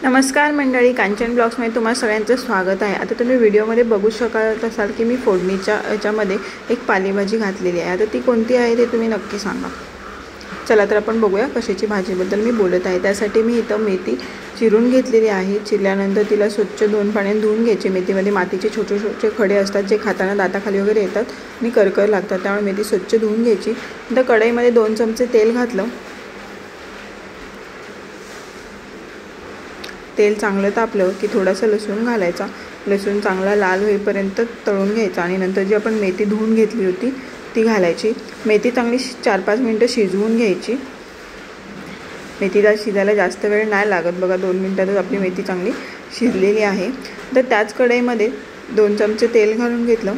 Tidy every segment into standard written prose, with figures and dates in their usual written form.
नमस्कार मंडळी, कांचन ब्लॉग्समध्ये तुम्हा सगळ्यांचं स्वागत आहे। आता तुम्ही व्हिडिओमध्ये बघू शकत असाल की मी फोडणीच्या याच्यामध्ये एक पालेभाजी घातलेली आहे। आता ती कोणती आहे ते तुम्ही नक्की सांगा। चला तर आपण बघूया कशाची भाजीबद्दल मी बोलत आहे। त्यासाठी मी इथं मेथी चिरून घेतलेली आहे। चिरल्यानंतर तिला स्वच्छ 2 पाण्याने धुवून घ्यायची। मेथीमध्ये मातीचे छोटे छोटे खडे असतात जे खाताना दाताखाली वगैरे येतात आणि करकर लागतात, त्यामुळे मेथी स्वच्छ धुवून घ्यायची। नंतर कढईमध्ये 2 चमचे तेल घातलं। तेल चांगलं तापलं की थोडासा लसूण घालायचा। लसूण चांगला लाल होईपर्यंत तळून घ्यायचा आणि नंतर जी आपण मेथी धुवून घेतली होती ती घालायची। मेथी चांगली 4-5 मिनिटं शिजवून घ्यायची। मेथीला शिजायला जास्त वेळ नाही लागत बघा, 2 मिनिटातच आपली मेथी चांगली शिजलेली आहे। तर त्याच कढईमध्ये 2 चमचे तेल घालून घेतलं।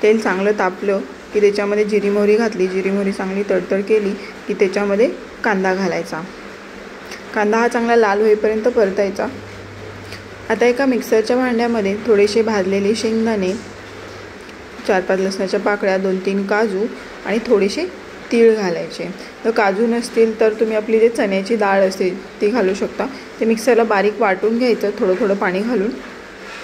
तेल चांगलं तापलं की त्याच्यामध्ये जिरी मोहरी घातली। जिरी मोहरी चांगली तडतड केली की त्याच्यामध्ये कांदा घालायचा। कांदा हा चांगला लाल होईपर्यंत परतायचा। आता एका मिक्सरच्या भांड्यामध्ये थोडेसे भाजलेले शेंगदाणे, 4-5 लसणाच्या पाकळ्या, 2-3 काजू आणि थोडेसे तीळ घालायचे। तर काजू नसतील तर तुम्ही आपली जे चण्याची डाळ असते ती घालू शकता। ते मिक्सरला बारीक वाटून घ्यायचं थोडं थोडं पाणी घालून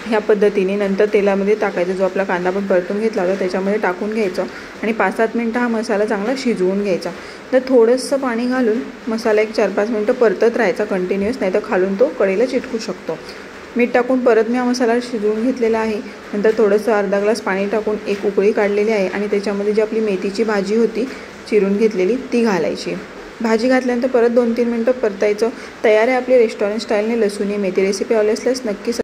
ह्या पद्धतीने। नंतर तेलामध्ये टाकायचं, जो आपला कांदा पण परतून घेतला होता त्याच्यामध्ये टाकून घ्यायचं आणि 5-7 मिनिटं हा मसाला चांगला शिजवून घ्यायचा। तर थोडंसं पाणी घालून मसाला एक 4-5 मिनिटं परतत राहायचा कंटिन्यूअस, नाही तर खालून तो कढईला चिटकू शकतो। मीठ टाकून परत मी हा मसाला शिजवून घेतलेला आहे। नंतर थोडंसं अर्धा ग्लास पाणी टाकून एक उकळी काढलेली आहे आणि त्याच्यामध्ये जी आपली मेथीची भाजी होती चिरून घेतलेली ती घालायची। भाजी घातल्यानंतर परत 2-3 मिनिटं परतायचं। तयार आहे आपली रेस्टॉरंट स्टाईलने लसूणी मेथी रेसिपी आवडली असल्यास नक्की